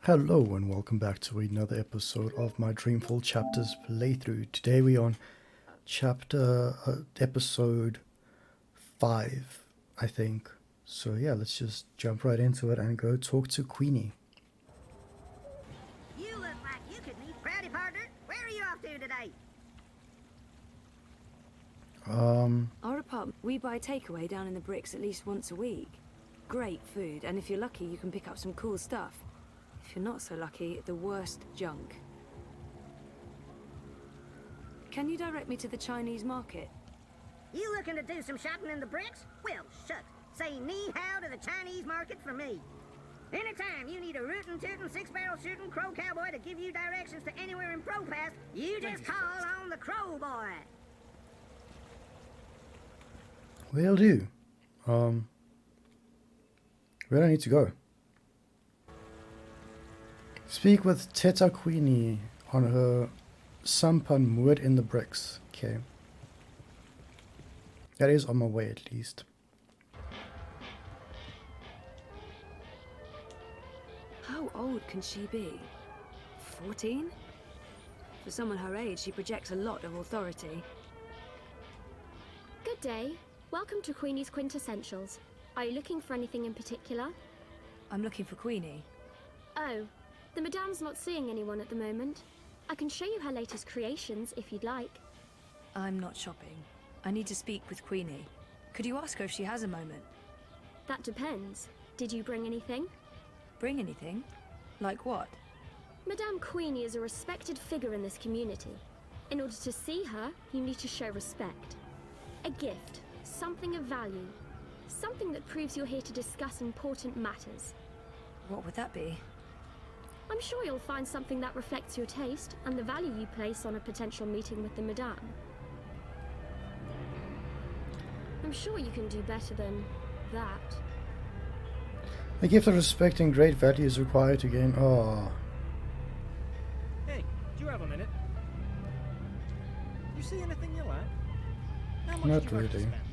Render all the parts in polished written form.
Hello and welcome back to another episode of my Dreamfall Chapters playthrough. Today we on episode 5, I think. So yeah, let's just jump right into it and go talk to Queenie. You look like you could meet Proudy, partner. Where are you off to today? Our apartment, we buy takeaway down in the bricks at least once a week. Great food, and if you're lucky, you can pick up some cool stuff. If you're not so lucky, the worst junk. Can you direct me to the Chinese market? You looking to do some shopping in the bricks? Well, shucks. Say ni-hao to the Chinese market for me. Anytime you need a rootin' tootin' six-barrel shooting crow cowboy to give you directions to anywhere in Pro Pass, you just call on the Crow Boy. Will do. Where do I need to go? Speak with Teta Queenie on her sampan moored in the bricks. Okay. That is on my way at least. How old can she be? 14? For someone her age, she projects a lot of authority. Good day. Welcome to Queenie's Quintessentials. Are you looking for anything in particular? I'm looking for Queenie. Oh, the Madame's not seeing anyone at the moment. I can show you her latest creations if you'd like. I'm not shopping. I need to speak with Queenie. Could you ask her if she has a moment? That depends. Did you bring anything? Bring anything? Like what? Madame Queenie is a respected figure in this community. In order to see her, you need to show respect. A gift, something of value. Something that proves you're here to discuss important matters. What would that be? I'm sure you'll find something that reflects your taste and the value you place on a potential meeting with the Madame. I'm sure you can do better than that. A gift of respect and great value is required to gain. Oh. Hey, do you have a minute? You see anything you like? How much Not do you like to really. spend?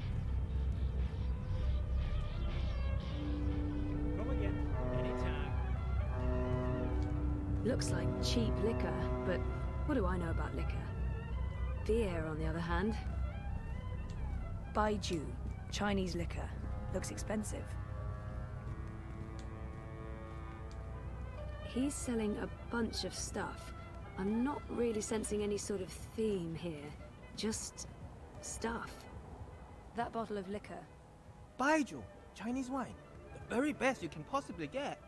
Come again, anytime. Looks like cheap liquor, but what do I know about liquor? Beer, on the other hand. Baiju, Chinese liquor. Looks expensive. He's selling a bunch of stuff. I'm not really sensing any sort of theme here. Just stuff. That bottle of liquor. Baijiu, Chinese wine. The very best you can possibly get.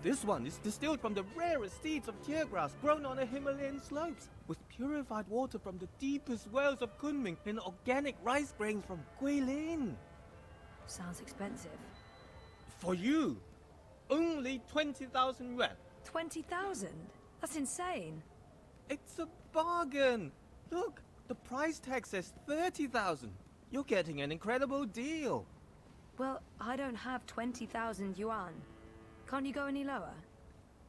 This one is distilled from the rarest seeds of tear grass grown on the Himalayan slopes, with purified water from the deepest wells of Kunming and organic rice grains from Guilin. Sounds expensive. For you, only 20,000 yuan. 20,000? That's insane. It's a bargain. Look, the price tag says 30,000. You're getting an incredible deal. Well, I don't have 20,000 yuan. Can't you go any lower?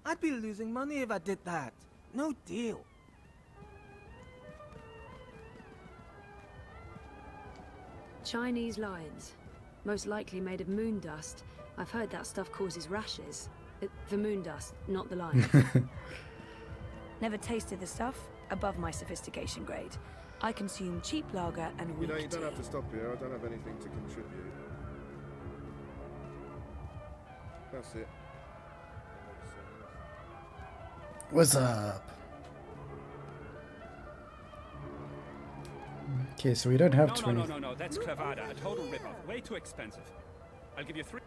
I'd be losing money if I did that. No deal. Chinese lions. Most likely made of moon dust. I've heard that stuff causes rashes. The moon dust, not the lion. Never tasted the stuff. Above my sophistication grade. I consume cheap lager and weak You don't have tea. to stop here. I don't have anything to contribute. That's it. What's up? Okay, so we don't have 20. No, that's clavada, a total ripoff. Way too expensive. I'll give you 3.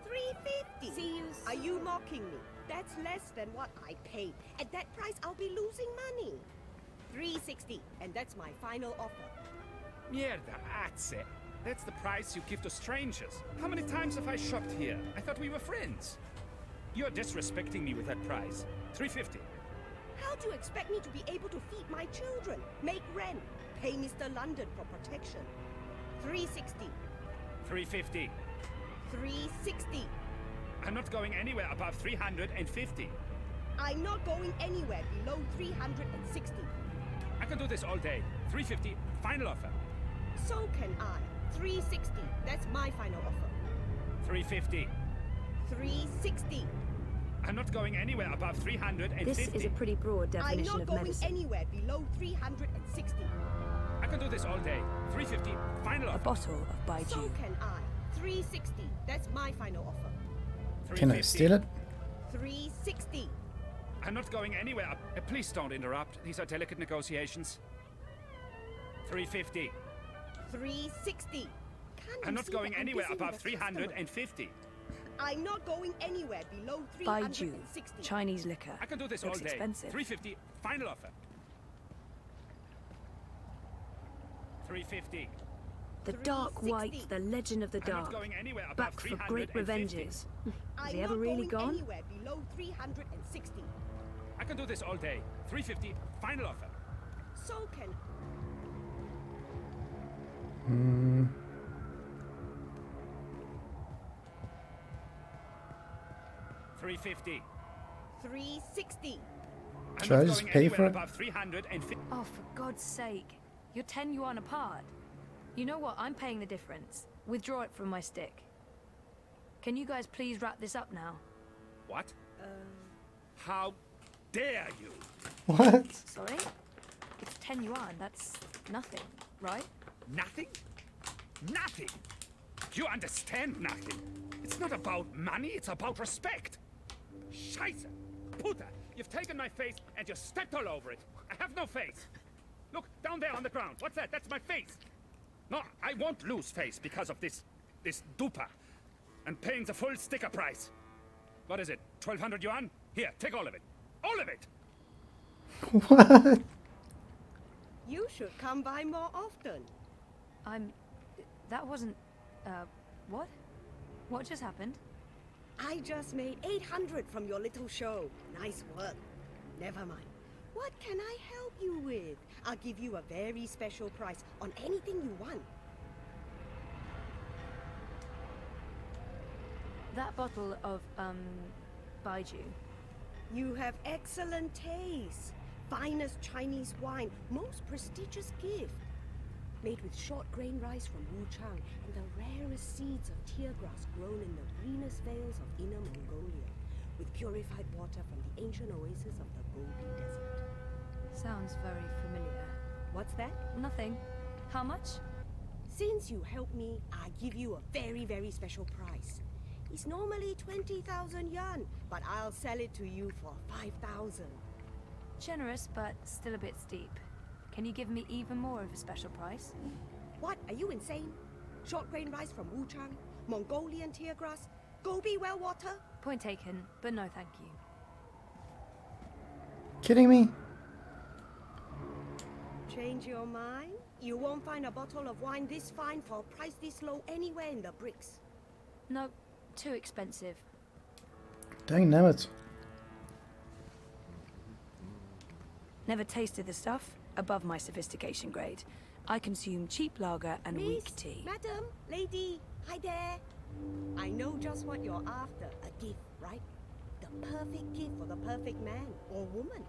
350. See you. Are you mocking me? That's less than what I paid. At that price, I'll be losing money. 360, and that's my final offer. Mierda, that's it. That's the price you give to strangers. How many times have I shopped here? I thought we were friends. You're disrespecting me with that price. 350. How do you expect me to be able to feed my children, make rent, pay Mr. London for protection? 360. 350. 360. I'm not going anywhere above 350. I'm not going anywhere below 360. I can do this all day. 350, final offer. So can I. 360. That's my final offer. 350. 360. I'm not going anywhere above 350. This is a pretty broad I'm definition not of going medicine. anywhere below 360. I can do this all day. 350, final A offer. bottle of So Baiju. can I. 360. That's my final offer. Can I 350. steal it? 360. I'm not going anywhere. Please don't interrupt. These are delicate negotiations. 350. 360. Can't I'm you not see going that I'm anywhere busy above with a customer? 350. I'm not going anywhere below Baiju, 360. Chinese liquor. I can do this Looks all day. expensive. 350, final offer. 350. The Dark White, 360. the legend of the I'm not dark. going anywhere above Back for great 350. revenges. Has he I'm ever not really going gone? anywhere below 360. I can do this all day. 350, final offer. So can 350. 360. I'm Should I not just going pay anywhere for it? above 350. Oh, for God's sake. You're 10 yuan apart. You know what? I'm paying the difference. Withdraw it from my stick. Can you guys please wrap this up now? What? How dare you? What? Sorry? It's 10 yuan. That's nothing, right? Nothing? Nothing! You understand nothing. It's not about money, it's about respect. Scheiße! Puta! You've taken my face and you stepped all over it. I have no face. Look, down there on the ground. What's that? That's my face. No, I won't lose face because of this duper. And paying the full sticker price. What is it? 1,200 yuan? Here, take all of it. All of it! What? you should come by more often. That wasn't... what? What just happened? I just made 800 from your little show. Nice work. Never mind. What can I help you with? I'll give you a very special price on anything you want. That bottle of, Baiju. You have excellent taste. Finest Chinese wine, most prestigious gift. Made with short grain rice from Wuchang and the rarest seeds of tear grass grown in the greenest vales of Inner Mongolia, with purified water from the ancient oasis of the Gobi Desert. Sounds very familiar. What's that? Nothing. How much? Since you helped me, I give you a very, very special price. It's normally 20,000 yuan, but I'll sell it to you for 5,000. Generous, but still a bit steep. Can you give me even more of a special price? What? Are you insane? Short grain rice from Wuchang, Mongolian tear grass, Gobi well water? Point taken, but no thank you. Kidding me? Change your mind? You won't find a bottle of wine this fine for a price this low anywhere in the bricks. No, too expensive. Dang nabbit. Never tasted the stuff. Above my sophistication grade. I consume cheap lager and Miss, weak tea. madam, lady, hi there. I know just what you're after. A gift, right? The perfect gift for the perfect man or woman.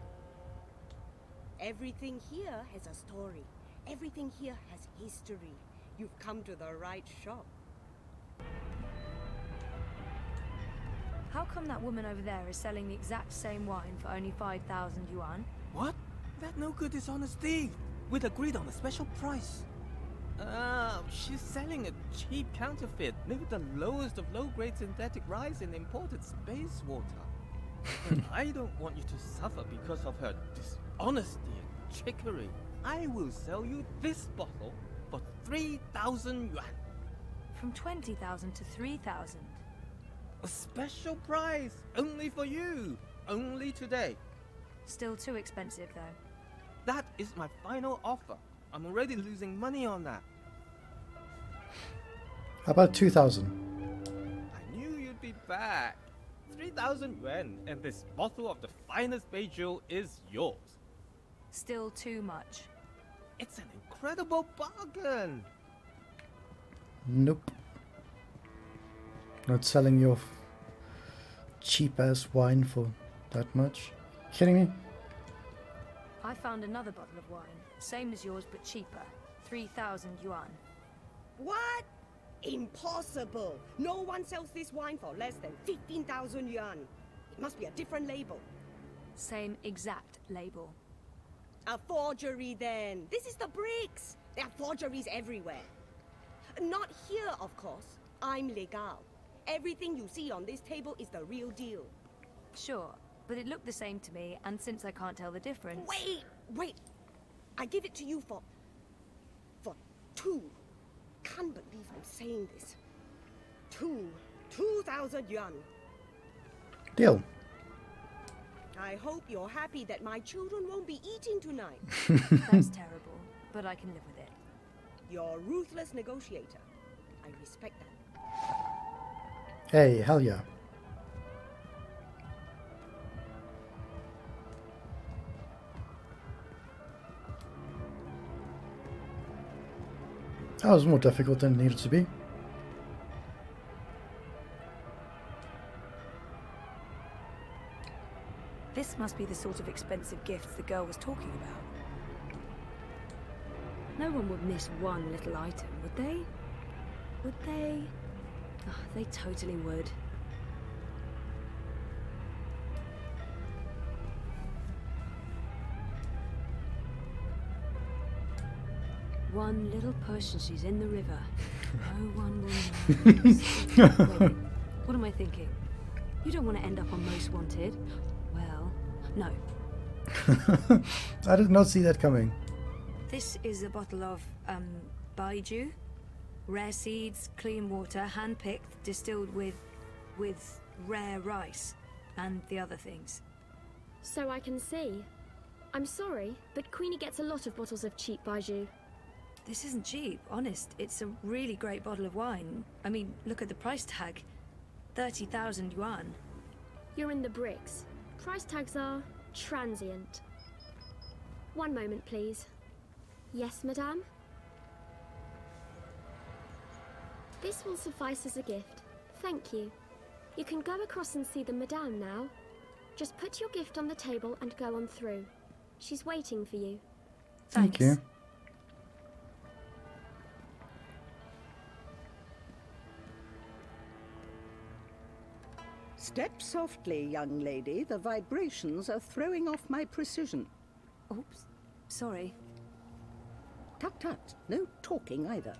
Everything here has a story. Everything here has history. You've come to the right shop. How come that woman over there is selling the exact same wine for only 5,000 yuan? What? That no good dishonest thief. We'd agreed on a special price. She's selling a cheap counterfeit made with the lowest of low-grade synthetic rice and imported space water. And I don't want you to suffer because of her dishonesty and trickery. I will sell you this bottle for 3,000 yuan. From 20,000 to 3,000. A special price, only for you, only today. Still too expensive though. That is my final offer. I'm already losing money on that. How about 2,000? I knew you'd be back. 3,000 yuan and this bottle of the finest Beiju is yours. Still too much. It's an incredible bargain. Nope. Not selling your cheap ass wine for that much. Kidding me? I found another bottle of wine. Same as yours, but cheaper. 3,000 yuan. What? Impossible! No one sells this wine for less than 15,000 yuan. Must be a different label. Same exact label. A forgery then. This is the bricks. There are forgeries everywhere. Not here, of course. I'm legal. Everything you see on this table is the real deal. Sure, but it looked the same to me, and since I can't tell the difference... Wait! I give it to you for 2. Can't believe I'm saying this. 2,000 yuan. Deal. I hope you're happy that my children won't be eating tonight. That's terrible, but I can live with it. You're a ruthless negotiator. I respect that. Hey, hell yeah. That was more difficult than it needed to be. This must be the sort of expensive gifts the girl was talking about. No one would miss one little item, would they? Would they? Oh, they totally would. One little push and she's in the river. No one will know. Wait, what am I thinking? You don't want to end up on Most Wanted. Well, no. I did not see that coming. This is a bottle of, Baiju. Rare seeds, clean water, hand-picked, distilled with rare rice and the other things. So I can see. I'm sorry, but Queenie gets a lot of bottles of cheap Baiju. This isn't cheap, honest. It's a really great bottle of wine. I mean, look at the price tag. 30,000 yuan. You're in the bricks. Price tags are transient. One moment, please. Yes, madame? This will suffice as a gift. Thank you. You can go across and see the madame now. Just put your gift on the table and go on through. She's waiting for you. Thank you. Step softly, young lady. The vibrations are throwing off my precision. Oops. Sorry. Tut tut. No talking either.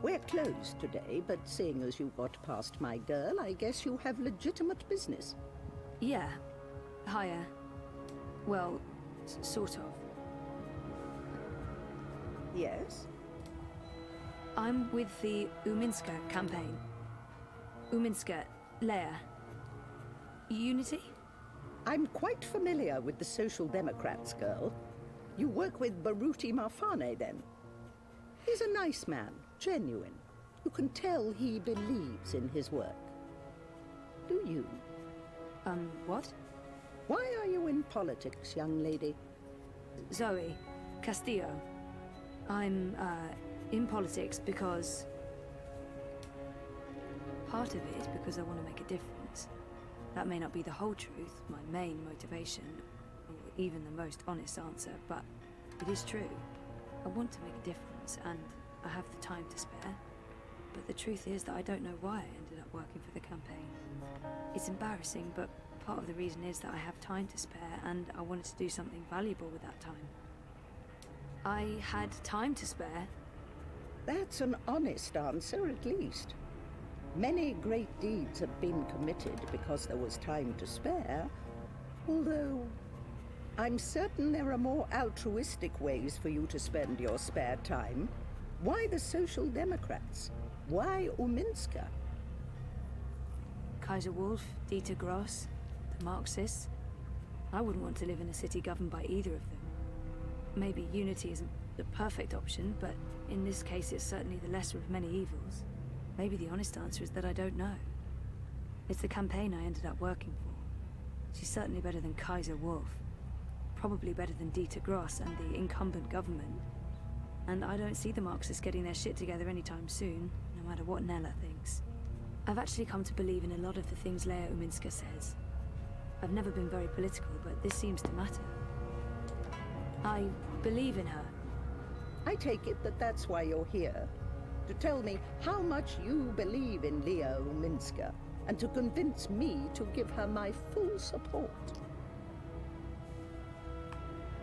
We're closed today, but seeing as you got past my girl, I guess you have legitimate business. Yeah. Higher. Well, sort of. Yes? I'm with the Uminska campaign. Uminska, Leia. Unity? I'm quite familiar with the Social Democrats, girl. You work with Baruti Marfane, then? He's a nice man, genuine. You can tell he believes in his work. Do you? What? Why are you in politics, young lady? Zoe Castillo. I'm, in politics because... Part of it is because I want to make a difference. That may not be the whole truth, my main motivation, or even the most honest answer, but it is true. I want to make a difference, and I have the time to spare. But the truth is that I don't know why I ended up working for the campaign. It's embarrassing, but part of the reason is that I have time to spare, and I wanted to do something valuable with that time. I had time to spare. That's an honest answer, at least. Many great deeds have been committed because there was time to spare, although I'm certain there are more altruistic ways for you to spend your spare time. Why the Social Democrats? Why Uminska? Kaiser Wolf, Dieter Gross, the Marxists. I wouldn't want to live in a city governed by either of them. Maybe unity isn't the perfect option, but in this case it's certainly the lesser of many evils. Maybe the honest answer is that I don't know. It's the campaign I ended up working for. She's certainly better than Kaiser Wolf. Probably better than Dieter Gross and the incumbent government. And I don't see the Marxists getting their shit together anytime soon, no matter what Nella thinks. I've actually come to believe in a lot of the things Leia Uminska says. I've never been very political, but this seems to matter. I believe in her. I take it that that's why you're here. to tell me how much you believe in Leah Uminska, and to convince me to give her my full support.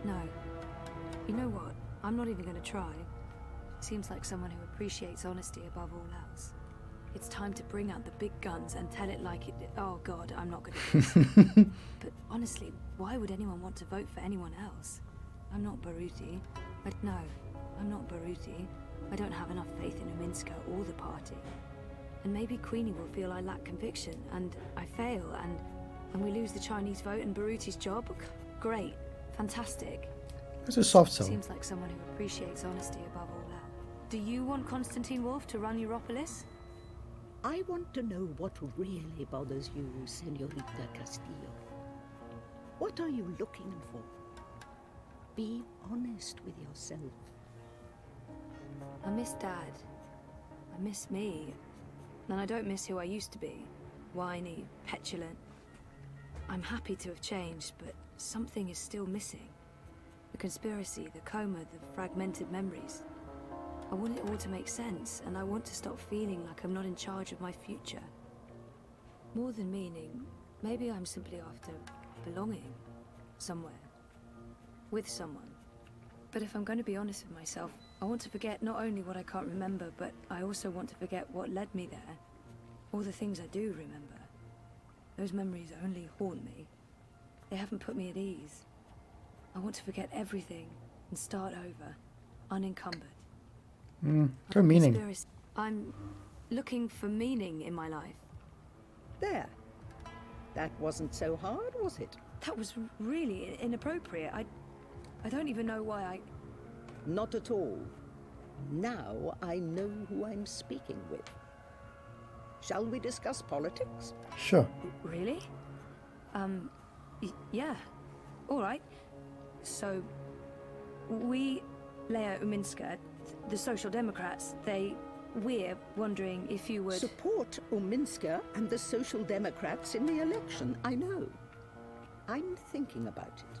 No. You know what? I'm not even going to try. Seems like someone who appreciates honesty above all else. It's time to bring out the big guns and tell it like it... Oh god, I'm not good at this. But honestly, why would anyone want to vote for anyone else? I'm not Baruti. No, I'm not Baruti. I don't have enough faith in Uminska or the party. And maybe Queenie will feel I lack conviction, and I fail, and we lose the Chinese vote and Baruti's job. Great. Fantastic. It's a soft sell. Seems like someone who appreciates honesty above all else. Do you want Constantine Wolf to run Europolis? I want to know what really bothers you, Senorita Castillo. What are you looking for? Be honest with yourself. I miss Dad. I miss me. And I don't miss who I used to be. Whiny, petulant. I'm happy to have changed, but something is still missing. The conspiracy, the coma, the fragmented memories. I want it all to make sense, and I want to stop feeling like I'm not in charge of my future. More than meaning, maybe I'm simply after belonging. Somewhere. With someone. But if I'm going to be honest with myself, I want to forget not only what I can't remember, but I also want to forget what led me there. All the things I do remember. Those memories only haunt me. They haven't put me at ease. I want to forget everything and start over, unencumbered. Good meaning. Conspiracy. I'm looking for meaning in my life. There. That wasn't so hard, was it? That was really inappropriate. I don't even know why I... Not at all. Now I know who I'm speaking with. Shall we discuss politics? Sure. Really? Yeah. All right. So, we, Leah Uminska, the Social Democrats, we're wondering if you would... Support Uminska and the Social Democrats in the election, I know. I'm thinking about it.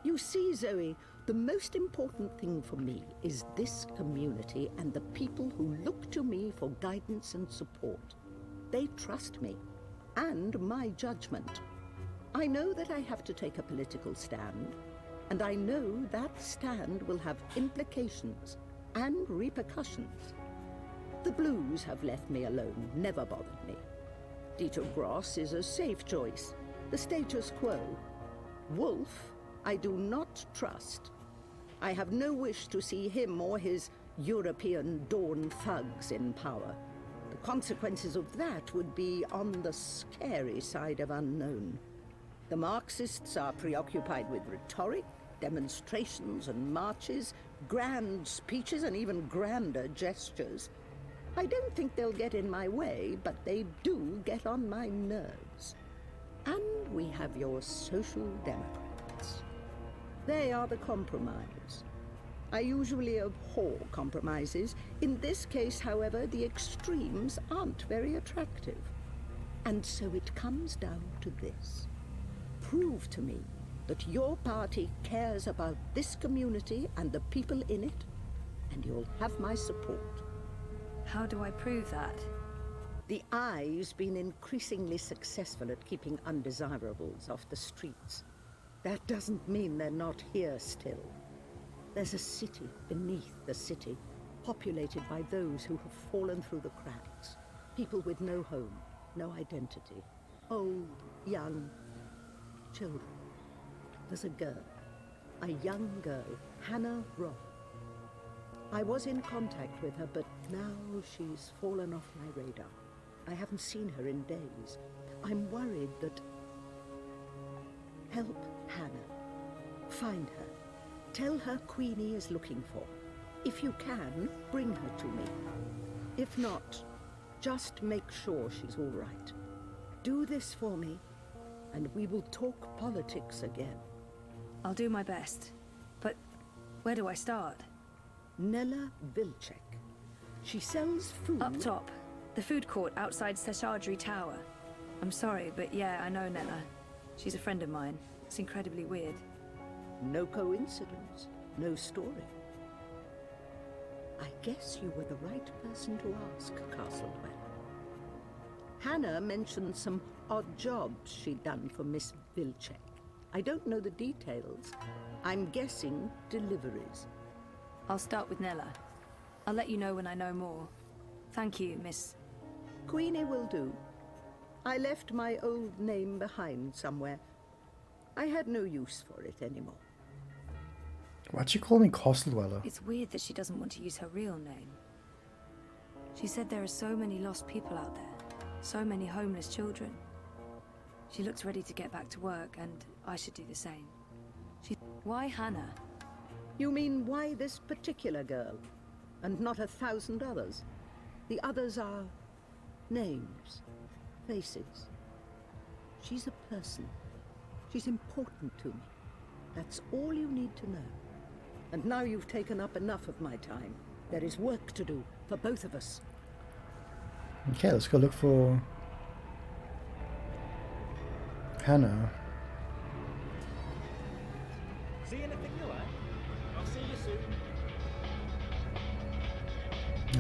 You see, Zoe, the most important thing for me is this community and the people who look to me for guidance and support. They trust me, and my judgment. I know that I have to take a political stand, and I know that stand will have implications and repercussions. The Blues have left me alone, never bothered me. Dieter Gross is a safe choice, the status quo. Wolf, I do not trust. I have no wish to see him or his European Dawn thugs in power. The consequences of that would be on the scary side of unknown. The Marxists are preoccupied with rhetoric, demonstrations and marches, grand speeches and even grander gestures. I don't think they'll get in my way, but they do get on my nerves. And we have your Social Democrats. They are the compromise. I usually abhor compromises. In this case, however, the extremes aren't very attractive. And so it comes down to this. Prove to me that your party cares about this community and the people in it, and you'll have my support. How do I prove that? The Eye's been increasingly successful at keeping undesirables off the streets. That doesn't mean they're not here still. There's a city beneath the city, populated by those who have fallen through the cracks. People with no home, no identity. Old, young, children. There's a girl, a young girl, Hannah Roth. I was in contact with her, but now she's fallen off my radar. I haven't seen her in days. I'm worried that... Help Hannah. Find her. Tell her Queenie is looking for. If you can, bring her to me. If not, just make sure she's all right. Do this for me, and we will talk politics again. I'll do my best. But where do I start? Nella Vilcek. She sells food... Up top. The food court outside Seshadri Tower. I'm sorry, but yeah, I know Nella. She's a friend of mine. It's incredibly weird. No coincidence, no story. I guess you were the right person to ask, Castlewell. Hannah mentioned some odd jobs she'd done for Miss Vilcek. I don't know the details. I'm guessing deliveries. I'll start with Nella. I'll let you know when I know more. Thank you, Miss... Queenie will do. I left my old name behind somewhere. I had no use for it anymore. Why'd she call me Castle Dweller? It's weird that she doesn't want to use her real name. She said there are so many lost people out there. So many homeless children. She looks ready to get back to work, and I should do the same. Why Hannah? You mean why this particular girl, and not 1,000 others? The others are names, faces. She's a person. She's important to me. That's all you need to know. And now you've taken up enough of my time. There is work to do for both of us. Okay, let's go look for Hannah. See anything new, eh? I'll see you soon.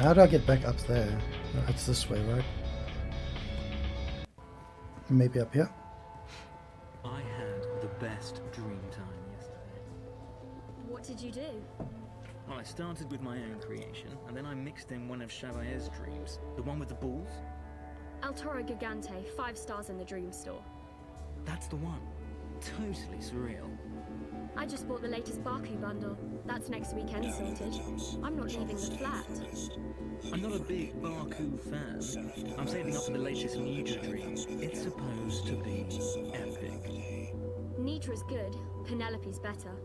How do I get back up there? No, it's this way, right? Maybe up here? I had the best dream time yesterday. What did you do? Well, I started with my own creation, and then I mixed in one of Chavalier's dreams. The one with the balls? El Toro Gigante, 5 stars in the Dream Store. That's the one. Totally surreal. I just bought the latest Baku bundle. That's next weekend sorted. I'm not leaving the flat. I'm not a big Baku fan. I'm saving up for the latest Nidra dream. It's supposed to be epic. Nidra's good. Penelope's better.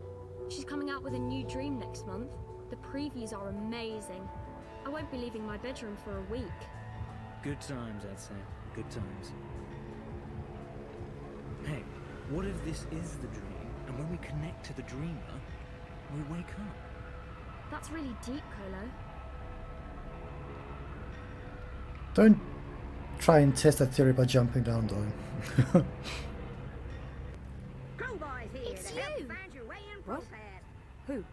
She's coming out with a new dream next month. The previews are amazing. I won't be leaving my bedroom for a week. Good times, I'd say. Good times. Hey, what if this is the dream, and when we connect to the dreamer, we wake up? That's really deep, Colo. Don't try and test that theory by jumping down, though. Crowboy's here It's to help you. you find your way in What? Propass. Who?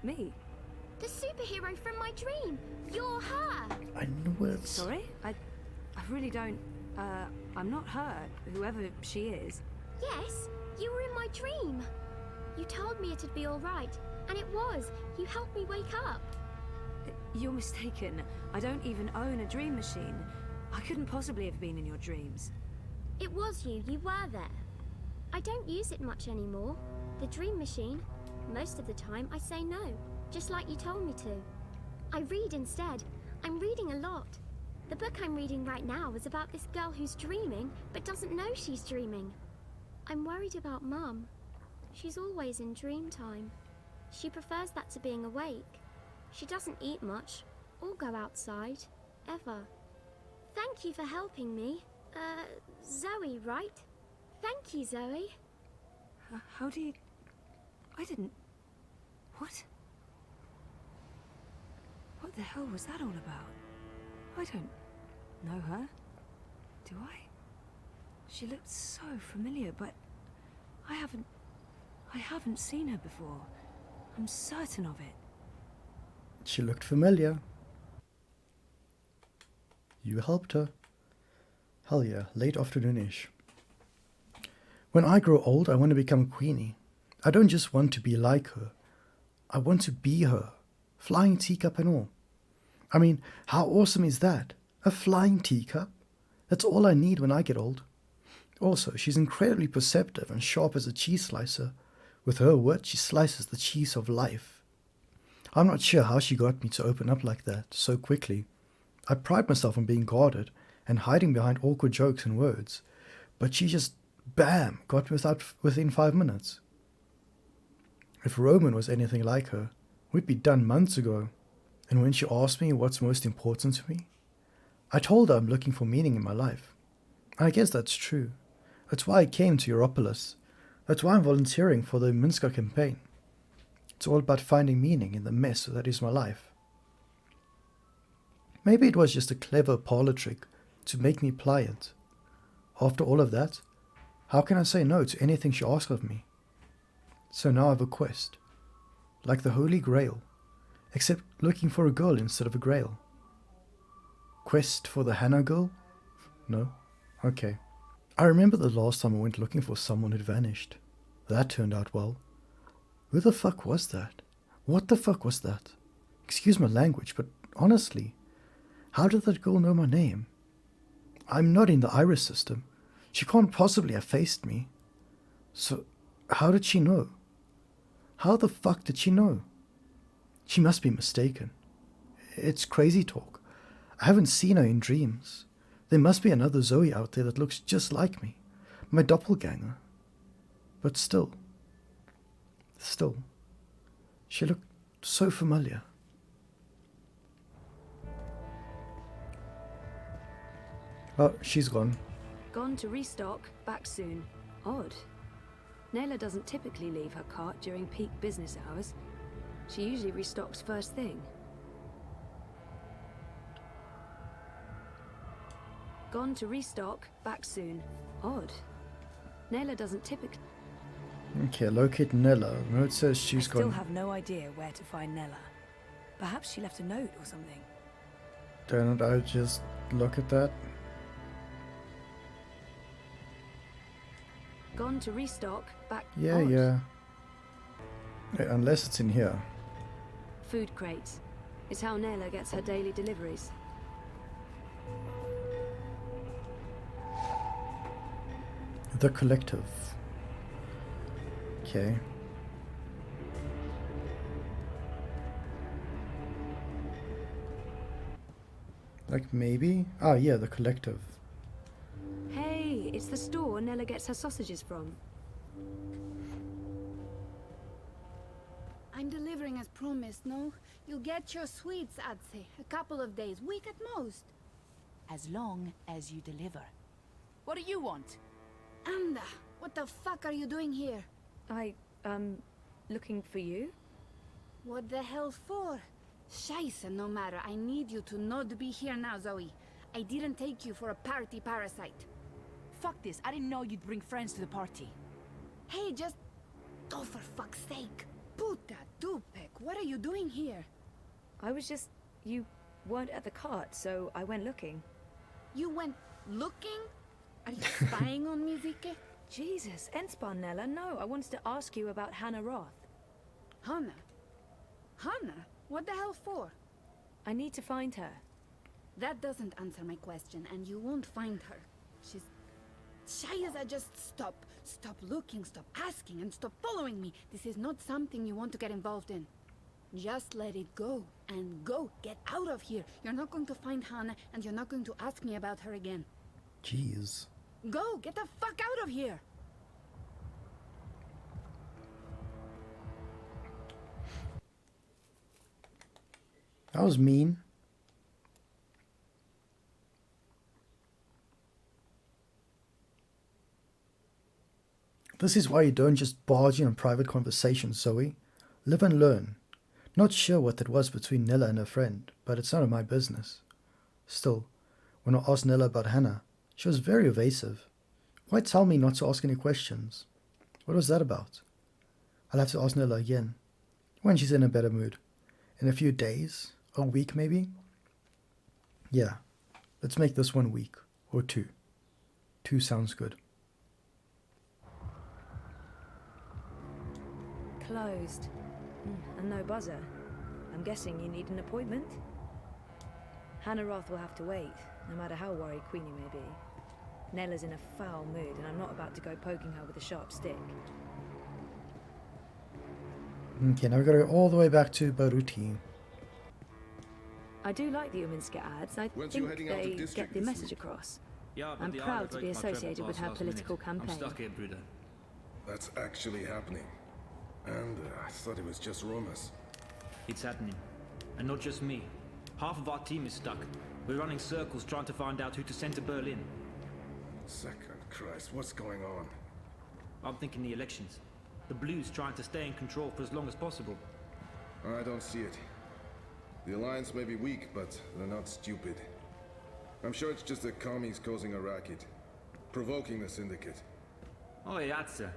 Me? The superhero from my dream! You're her! I knew it. Sorry? I really don't... I'm not her, whoever she is. Yes, you were in my dream. You told me it'd be all right, and it was. You helped me wake up. You're mistaken. I don't even own a dream machine. I couldn't possibly have been in your dreams. It was you. You were there. I don't use it much anymore. The dream machine. Most of the time, I say no, just like you told me to. I read instead. I'm reading a lot. The book I'm reading right now is about this girl who's dreaming, but doesn't know she's dreaming. I'm worried about Mum. She's always in dream time. She prefers that to being awake. She doesn't eat much, or go outside, ever. Thank you for helping me. Zoe, right? Thank you, Zoe. How do you... I didn't... What? What the hell was that all about? I don't know her. Do I? She looked so familiar, but I haven't seen her before. I'm certain of it. She looked familiar. You helped her. Hell yeah, late afternoonish. When I grow old, I want to become a queenie. I don't just want to be like her. I want to be her. Flying teacup and all. I mean, how awesome is that? A flying teacup? That's all I need when I get old. Also, she's incredibly perceptive and sharp as a cheese slicer. With her wit, she slices the cheese of life. I'm not sure how she got me to open up like that so quickly. I pride myself on being guarded and hiding behind awkward jokes and words, but she just, bam, got me within 5 minutes. If Roman was anything like her, we'd be done months ago. And when she asked me what's most important to me, I told her I'm looking for meaning in my life. And I guess that's true. That's why I came to Europolis. That's why I'm volunteering for the Minska campaign. It's all about finding meaning in the mess that is my life. Maybe it was just a clever parlor trick to make me pliant. After all of that, how can I say no to anything she asks of me? So now I have a quest, like the Holy Grail, Except looking for a girl instead of a grail. Quest for the Hannah girl? No? Okay. I remember the last time I went looking for someone who'd vanished. That turned out well. Who the fuck was that? What the fuck was that? Excuse my language, but honestly, how did that girl know my name? I'm not in the iris system. She can't possibly have faced me. So, how did she know? How the fuck did she know? She must be mistaken. It's crazy talk. I haven't seen her in dreams. There must be another Zoe out there that looks just like me. My doppelganger. But still, she looked so familiar. Oh, she's gone. Gone to restock, back soon. Odd. Nayla doesn't typically leave her cart during peak business hours. She usually restocks first thing. Gone to restock, back soon. Odd. Nayla doesn't typically... Okay, locate Nella. Note says she's I still gone. have no idea where to find Nella. Perhaps she left a note or something. Don't I just look at that? Gone to restock, back... Yeah, Odd. yeah. Unless it's in here. Food crates. It's how Nayla gets her daily deliveries. The Collective. Okay. Like maybe? Ah, yeah, the Collective. Hey, it's the store Nella gets her sausages from. I'm delivering as promised, no? You'll get your sweets, I'd say. A couple of days, week at most. As long as you deliver. What do you want? Anda, what the fuck are you doing here? Looking for you? What the hell for? Scheisse, no matter. I need you to not be here now, Zoe. I didn't take you for a party parasite. Fuck this, I didn't know you'd bring friends to the party. Hey, just... Oh, for fuck's sake. Puta dupek, what are you doing here? I was just... You weren't at the cart, so I went looking. You went looking? Are you spying on me, Zike? Jesus, Enspan, Nella, no. I wanted to ask you about Hannah Roth. Hannah? Hannah? What the hell for? I need to find her. That doesn't answer my question, and you won't find her. She's... Shaiza, just stop. Stop looking, stop asking, and stop following me. This is not something you want to get involved in. Just let it go. And go. Get out of here. You're not going to find Hannah, and you're not going to ask me about her again. Jeez. Go! Get the fuck out of here! That was mean. This is why you don't just barge in on private conversations, Zoe. Live and learn. Not sure what that was between Nella and her friend, but it's none of my business. Still, when I asked Nella about Hannah, she was very evasive. Why tell me not to ask any questions? What was that about? I'll have to ask Nella again, when she's in a better mood. In a few days? A week maybe? Yeah, let's make this 1 week, or 2. 2 sounds good. Closed. And no buzzer. I'm guessing you need an appointment? Hannah Roth will have to wait, no matter how worried Queenie may be. Nella's in a foul mood, and I'm not about to go poking her with a sharp stick. Okay, now we've got to go all the way back to Baruti. I do like the Uminska ads. I think they get the message across. Yeah, but I'm proud to be associated with her political campaign. I'm stuck here, Bruder. That's actually happening. And I thought it was just rumors. It's happening. And not just me. Half of our team is stuck. We're running circles trying to find out who to send to Berlin. Second Christ, what's going on? I'm thinking the elections. The Blues trying to stay in control for as long as possible. I don't see it. The Alliance may be weak, but they're not stupid. I'm sure it's just the commies causing a racket. Provoking the Syndicate. Oh, Yatsa.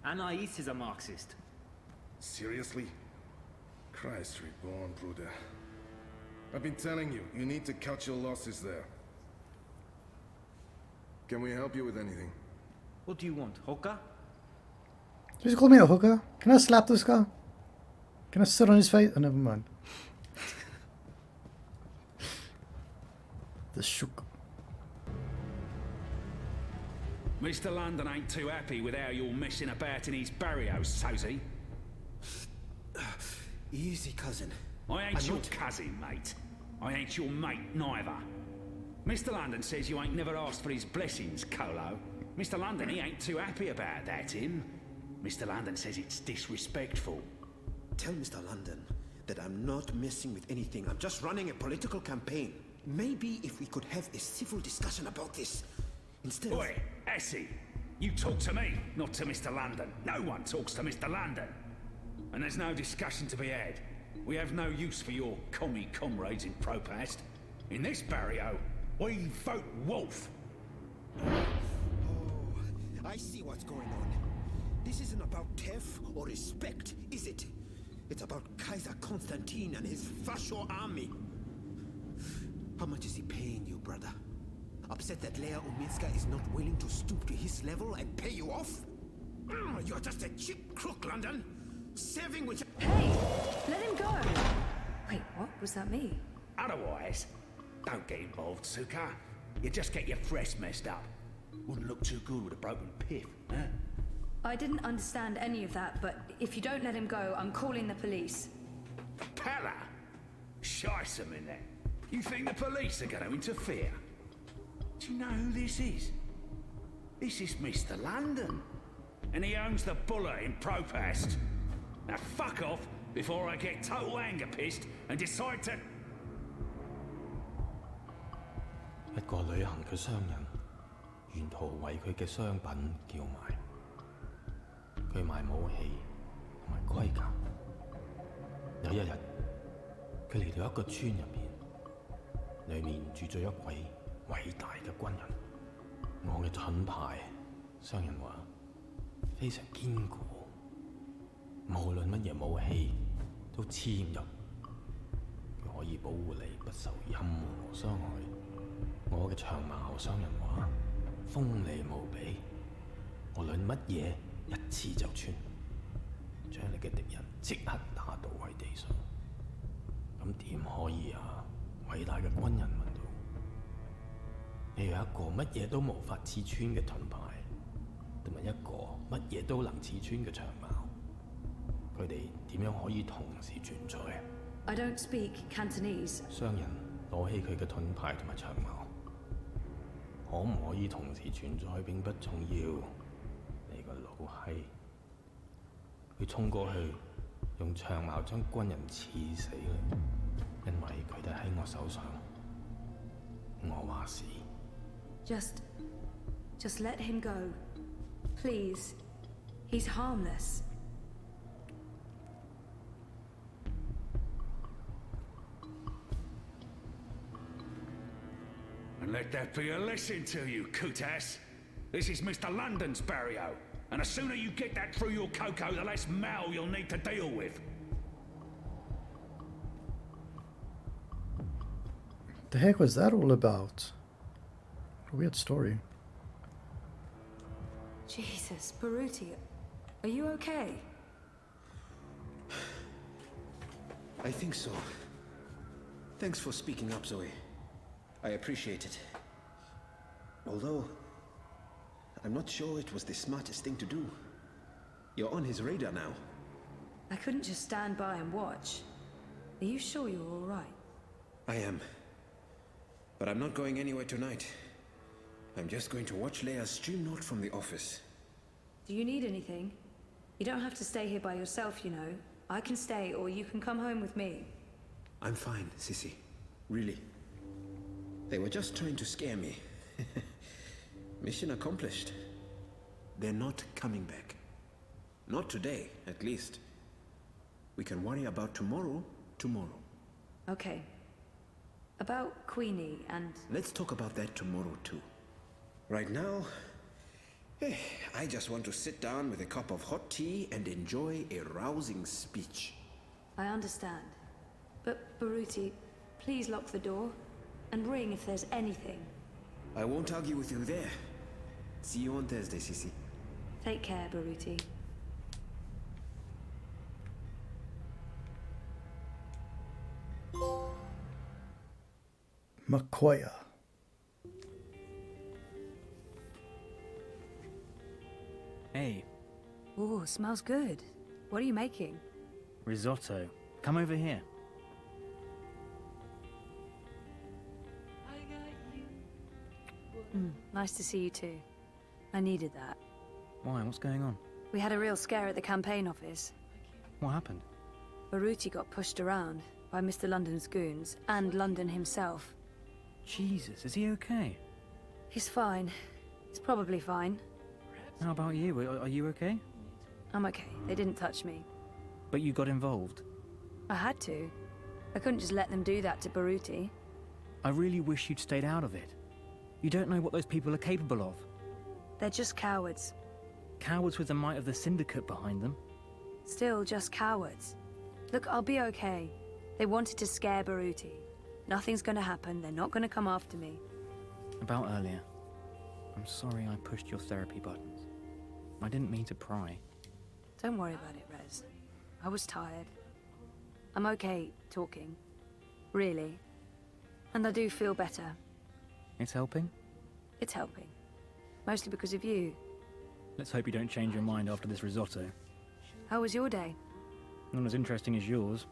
Anais is a Marxist. Seriously? Christ reborn, Bruder. I've been telling you, you need to cut your losses there. Can we help you with anything? What do you want, hooker? Just call me a hooker. Can I slap this guy? Can I sit on his face? Oh, never mind. The shook. Mr. London ain't too happy with how you're messing about in his barrios, so's he? Easy, cousin. I ain't your cousin, mate. I ain't your mate, neither. Mr. London says you ain't never asked for his blessings, Colo. Mr. London, he ain't too happy about that, him. Mr. London says it's disrespectful. Tell Mr. London that I'm not messing with anything. I'm just running a political campaign. Maybe if we could have a civil discussion about this, instead Oi, Essie, you talk to me, not to Mr. London. No one talks to Mr. London. And there's no discussion to be had. We have no use for your commie comrades in Propast. In this barrio, we vote wolf. Oh, I see what's going on. This isn't about theft or respect, is it? It's about Kaiser Constantine and his Fascio army. How much is he paying you, brother? Upset that Leia Uminska is not willing to stoop to his level and pay you off? You're just a cheap crook, London. Serving with... Hey! Let him go! Wait, what? Was that me? Otherwise, don't get involved, Suka. You just get your fresh messed up. Wouldn't look too good with a broken piff, huh? I didn't understand any of that, but if you don't let him go, I'm calling the police. Pella? Shice them in there. You think the police are going to interfere? Do you know who this is? This is Mr. London. And he owns the Buller in Propast. Now fuck off before I get total anger pissed and decide to... 一個旅行嘅商人，沿途為佢嘅商品叫賣。佢賣武器同埋盔甲。有一日，佢嚟到一個村入邊，裡面住咗一位偉大嘅軍人。我嘅盾牌，商人話非常堅固，無論乜嘢武器都黐唔入，佢可以保護你不受任何傷害。我嘅長矛，商人話鋒利無比，無論乜嘢一刺就穿，將你嘅敵人即刻打倒喺地上。咁點可以啊？偉大嘅軍人問道。你有一個乜嘢都無法刺穿嘅盾牌，同埋一個乜嘢都能刺穿嘅長矛，佢哋點樣可以同時存在 I don't speak Cantonese. 商人攞起佢嘅盾牌同埋長矛，可唔可以同時存在並不重要。你個老閪，佢衝過去，用長矛將軍人刺死啦，因為佢哋喺我手上。我話事。Just let him go. Please. He's harmless. And let that be a lesson to you, Kutas. This is Mr. London's barrio, and the sooner you get that through your cocoa, the less Mal you'll need to deal with. The heck was that all about? What a weird story. Jesus, Baruti, are you okay? I think so. Thanks for speaking up, Zoe. I appreciate it. Although, I'm not sure it was the smartest thing to do. You're on his radar now. I couldn't just stand by and watch. Are you sure you're all right? I am. But I'm not going anywhere tonight. I'm just going to watch Leia's stream note from the office. Do you need anything? You don't have to stay here by yourself, you know. I can stay, or you can come home with me. I'm fine, Sissy. Really. They were just trying to scare me. Mission accomplished. They're not coming back. Not today, at least. We can worry about tomorrow, tomorrow. Okay. About Queenie and... Let's talk about that tomorrow, too. Right now, I just want to sit down with a cup of hot tea and enjoy a rousing speech. I understand. But, Baruti, please lock the door. And ring if there's anything. I won't argue with you there. See you on Thursday, Sissy. Take care, Baruti. Makoya. Hey. Ooh, smells good. What are you making? Risotto. Come over here. Nice to see you too. I needed that. Why? What's going on? We had a real scare at the campaign office. What happened? Baruti got pushed around by Mr. London's goons and London himself. Jesus, is he okay? He's fine. He's probably fine. How about you? Are you okay? I'm okay. They didn't touch me. But you got involved. I had to. I couldn't just let them do that to Baruti. I really wish you'd stayed out of it. You don't know what those people are capable of. They're just cowards. Cowards with the might of the Syndicate behind them. Still just cowards. Look, I'll be okay. They wanted to scare Baruti. Nothing's gonna happen. They're not gonna come after me. About earlier. I'm sorry I pushed your therapy buttons. I didn't mean to pry. Don't worry about it, Rez. I was tired. I'm okay talking. Really. And I do feel better. It's helping? It's helping. Mostly because of you. Let's hope you don't change your mind after this risotto. How was your day? Not as interesting as yours.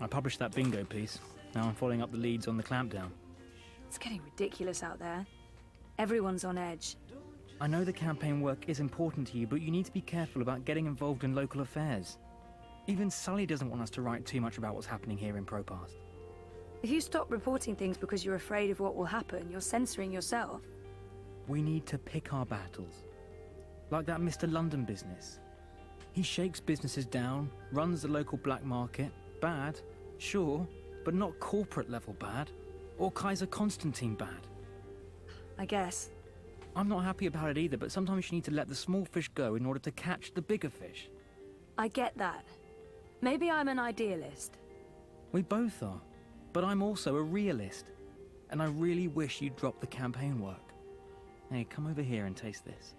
I published that bingo piece. Now I'm following up the leads on the clampdown. It's getting ridiculous out there. Everyone's on edge. I know the campaign work is important to you, but you need to be careful about getting involved in local affairs. Even Sully doesn't want us to write too much about what's happening here in Propast. If you stop reporting things because you're afraid of what will happen, you're censoring yourself. We need to pick our battles. Like that Mr. London business. He shakes businesses down, runs the local black market. Bad, sure, but not corporate level bad. Or Kaiser Constantine bad. I guess. I'm not happy about it either, but sometimes you need to let the small fish go in order to catch the bigger fish. I get that. Maybe I'm an idealist. We both are. But I'm also a realist. And I really wish you'd drop the campaign work. Hey, come over here and taste this.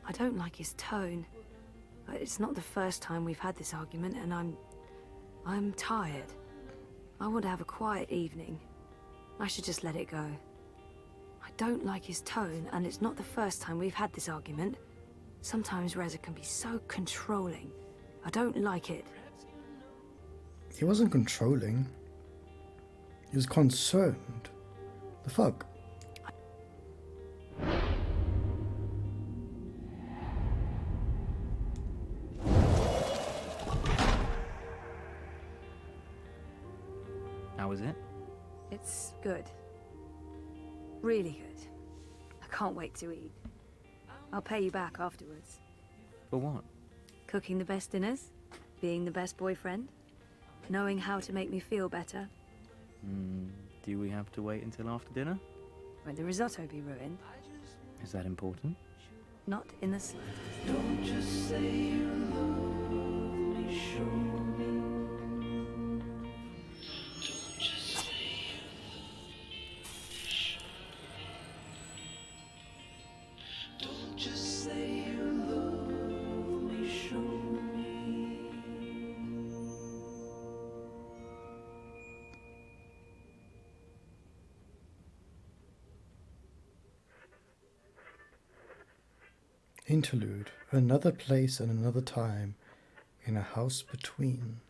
I don't like his tone. It's not the first time we've had this argument, and I'm tired. I want to have a quiet evening. I should just let it go. I don't like his tone, and it's not the first time we've had this argument. Sometimes Reza can be so controlling. I don't like it. He wasn't controlling. He was concerned. The fuck? How was it? It's good. Really good. I can't wait to eat. I'll pay you back afterwards. For what? Cooking the best dinners, being the best boyfriend, knowing how to make me feel better. Do we have to wait until after dinner? Won't the risotto be ruined? Is that important? Not in the slightest. Don't just say you love me, show me. Don't just say you love me, show me. Don't just say you love me, show me. Interlude. Another place and another time in a house between.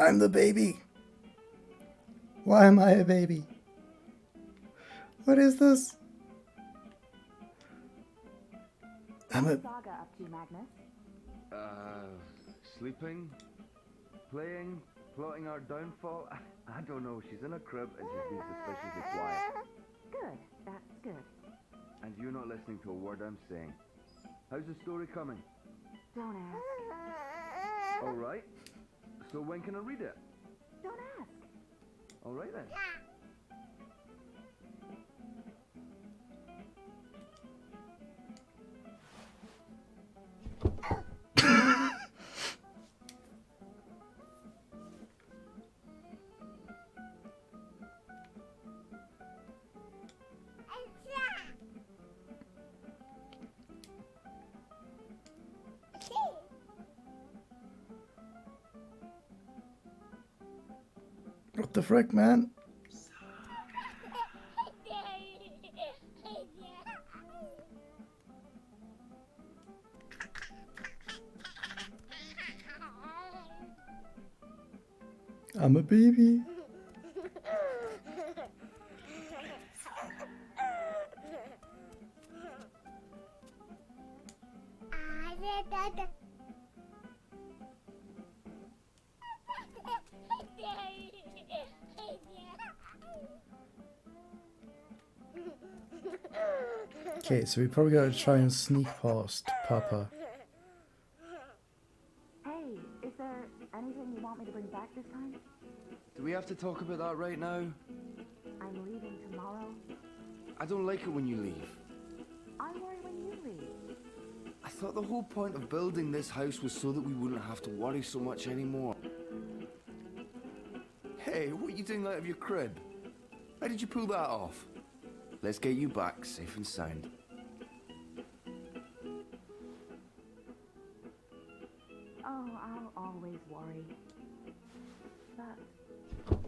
I'm the baby. Why am I a baby? What is this? What's Saga up to, Magnus? Sleeping, playing, plotting our downfall. I don't know. She's in a crib and she's been suspiciously quiet. Good, that's good. And you're not listening to a word I'm saying. How's the story coming? Don't ask. All right. So when can I read it? Don't ask. All right then. What the frick, man? I'm a baby. Okay, so we probably gotta try and sneak past Papa. Hey, is there anything you want me to bring back this time? Do we have to talk about that right now? I'm leaving tomorrow. I don't like it when you leave. I worry when you leave. I thought the whole point of building this house was so that we wouldn't have to worry so much anymore. Hey, what are you doing out of your crib? How did you pull that off? Let's get you back safe and sound. Oh, I'll always worry. But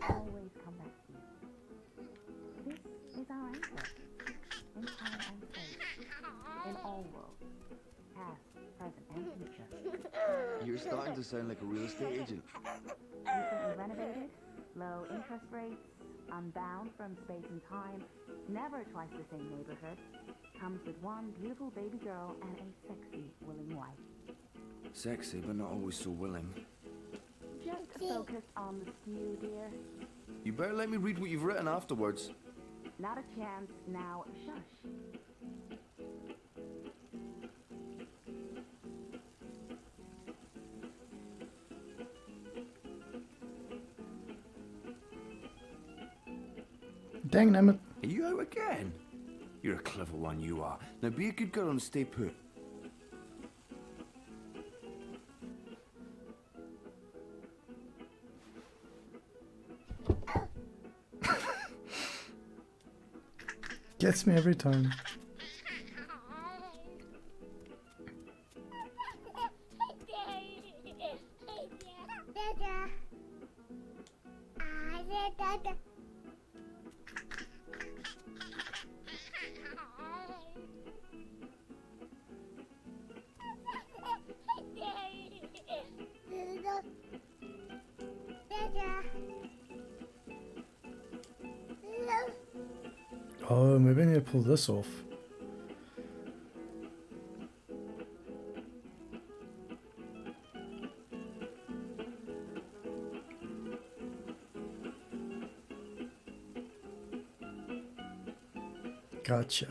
always come back to you. This is our anchor. In time and space. In all worlds. Past, present, and future. You're starting to sound like a real estate agent. Recently renovated, low interest rates, unbound from space and time, never twice the same neighborhood, comes with one beautiful baby girl and a sexy, willing wife. Sexy, but not always so willing. Just focus on the stew, dear. You better let me read what you've written afterwards. Not a chance, now shush. Dang, Emmett. Are you out again? You're a clever one, you are. Now be a good girl and stay put. Gets me every time. Oh, maybe I need to pull this off. Gotcha.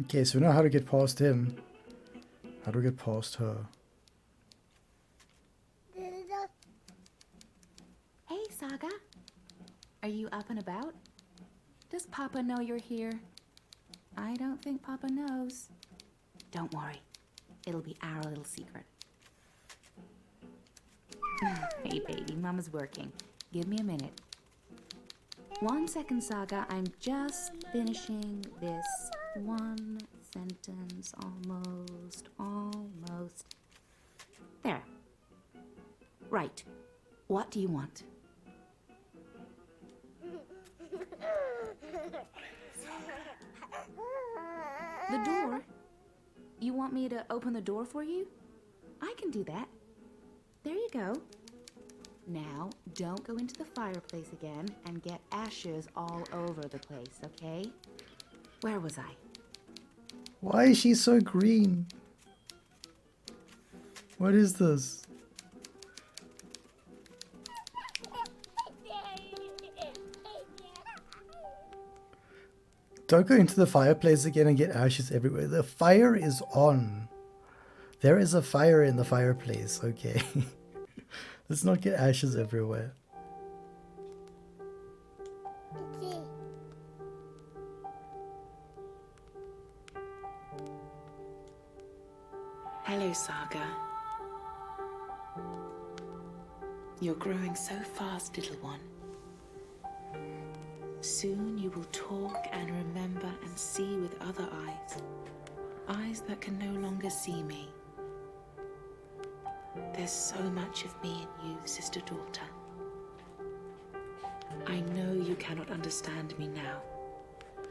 Okay, so we know how to get past him. How do we get past her? Hey, Saga. Are you up and about? Does Papa know you're here? I don't think Papa knows. Don't worry. It'll be our little secret. Hey, baby, Mama's working. Give me a minute. 1 second, Saga. I'm just finishing this one sentence. Almost. There. Right. What do you want? The door? You want me to open the door for you? I can do that. There you go. Now, don't go into the fireplace again and get ashes all over the place, okay? Where was I? Why is she so green? What is this? Don't go into the fireplace again and get ashes everywhere. The fire is on. There is a fire in the fireplace, okay? Let's not get ashes everywhere. Hello, Saga. You're growing so fast, little one. Soon you will talk and remember and see with other eyes. Eyes that can no longer see me. There's so much of me in you, sister-daughter. I know you cannot understand me now,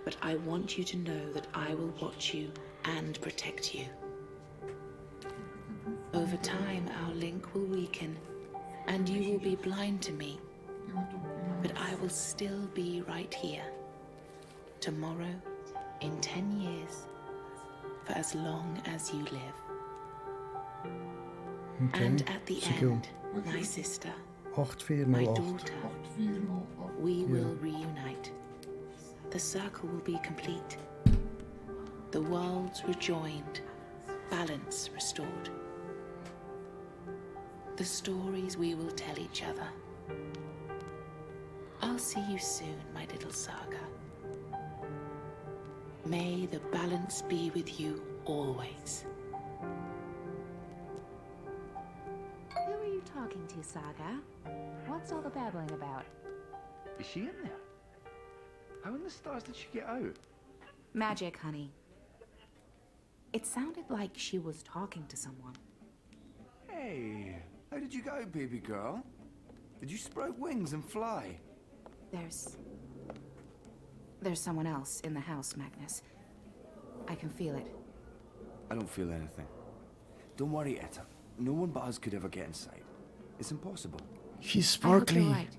but I want you to know that I will watch you and protect you. Over time, our link will weaken, and you will be blind to me. But I will still be right here. Tomorrow, in 10 years, for as long as you live. Okay. And at the end, my sister, 8 my 4 8. daughter, we will reunite. The circle will be complete. The worlds rejoined, balance restored. The stories we will tell each other. I'll see you soon, my little Saga. May the balance be with you always. Who are you talking to, Saga? What's all the babbling about? Is she in there? How in the stars did she get out? Magic, honey. It sounded like she was talking to someone. Hey, how did you go, baby girl? Did you sprout wings and fly? There's someone else in the house, Magnus. I can feel it. I don't feel anything. Don't worry, Etta. No one but us could ever get inside. It's impossible. She's I sparkly. hope you're right.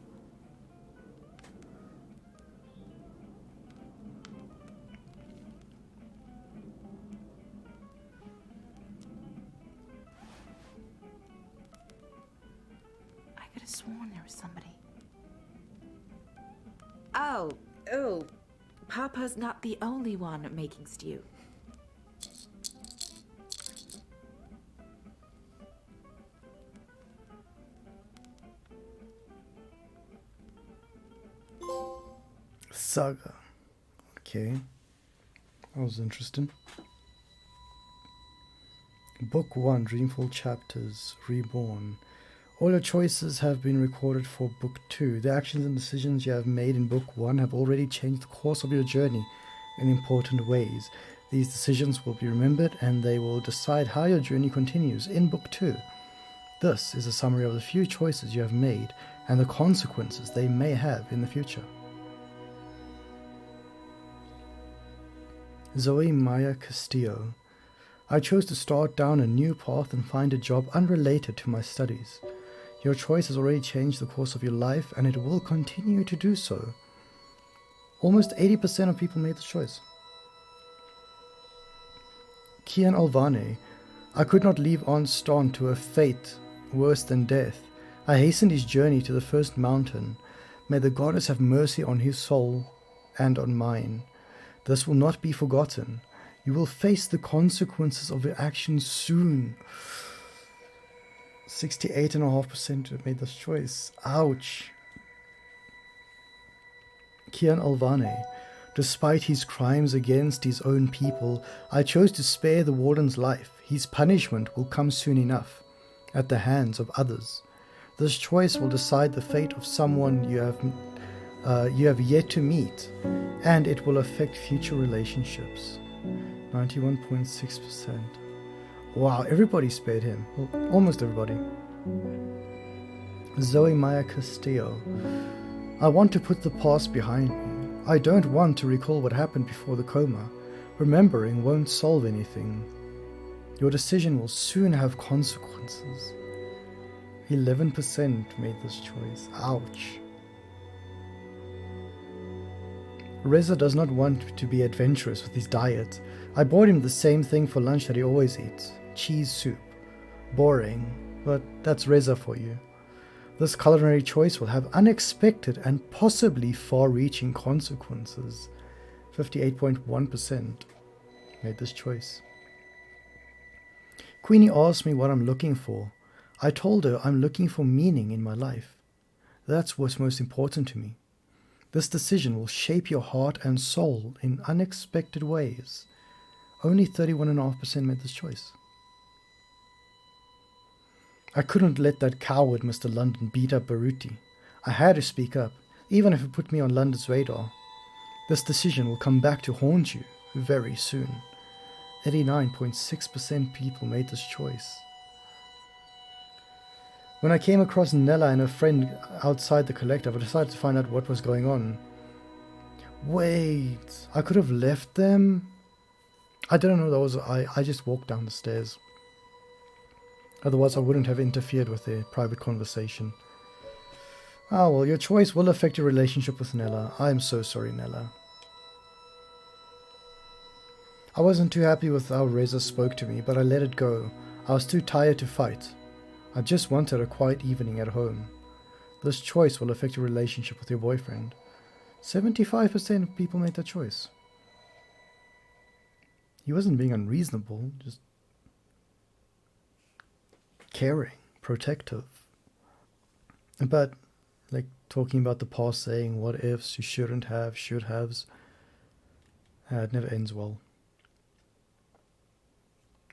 I could have sworn there was somebody. Oh, Papa's not the only one making stew. Saga. Okay. That was interesting. Book 1, Dreamfall Chapters, Reborn. All your choices have been recorded for Book 2. The actions and decisions you have made in Book 1 have already changed the course of your journey in important ways. These decisions will be remembered and they will decide how your journey continues in Book 2. This is a summary of the few choices you have made and the consequences they may have in the future. Zoe Maya Castillo. I chose to start down a new path and find a job unrelated to my studies. Your choice has already changed the course of your life and it will continue to do so. Almost 80% of people made this choice. Kian Alvane. I could not leave Anston to a fate worse than death. I hastened his journey to the first mountain. May the goddess have mercy on his soul and on mine. This will not be forgotten. You will face the consequences of your actions soon. 68.5% made this choice. Ouch. Kian Alvane. Despite his crimes against his own people, I chose to spare the warden's life. His punishment will come soon enough, at the hands of others. This choice will decide the fate of someone you have yet to meet, and it will affect future relationships. 91.6%. Wow, everybody spared him. Well, almost everybody. Zoe Maya Castillo. I want to put the past behind me. I don't want to recall what happened before the coma. Remembering won't solve anything. Your decision will soon have consequences. 11% made this choice. Ouch. Reza does not want to be adventurous with his diet. I bought him the same thing for lunch that he always eats. Cheese soup. Boring, but that's Reza for you. This culinary choice will have unexpected and possibly far-reaching consequences. 58.1% made this choice. Queenie asked me what I'm looking for. I told her I'm looking for meaning in my life. That's what's most important to me. This decision will shape your heart and soul in unexpected ways. Only 31.5% made this choice. I couldn't let that coward Mr. London beat up Baruti. I had to speak up, even if it put me on London's radar. This decision will come back to haunt you very soon. 89.6% people made this choice. When I came across Nella and her friend outside the collective, I decided to find out what was going on. Wait, I could have left them? I didn't know that was... I just walked down the stairs. Otherwise I wouldn't have interfered with their private conversation. Ah well, your choice will affect your relationship with Nella. I am so sorry, Nella. I wasn't too happy with how Reza spoke to me, but I let it go. I was too tired to fight. I just wanted a quiet evening at home. This choice will affect your relationship with your boyfriend. 75% of people made that choice. He wasn't being unreasonable, just caring, protective. But, like, talking about the past, saying what ifs, you shouldn't have, should haves, it never ends well.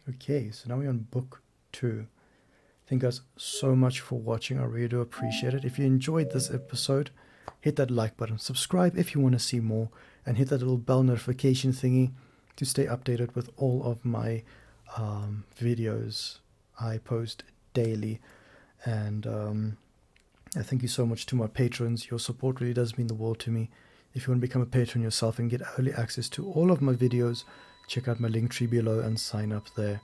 Okay, so now we're on book 2. Thank you guys so much for watching. I really do appreciate it. If you enjoyed this episode, hit that like button, subscribe if you want to see more, and hit that little bell notification thingy to stay updated with all of my videos I post daily. And I thank you so much to my patrons. Your support really does mean the world to me. If you want to become a patron yourself and get early access to all of my videos, check out my link tree below and sign up there.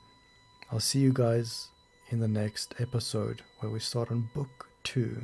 I'll see you guys in the next episode where we start on book 2.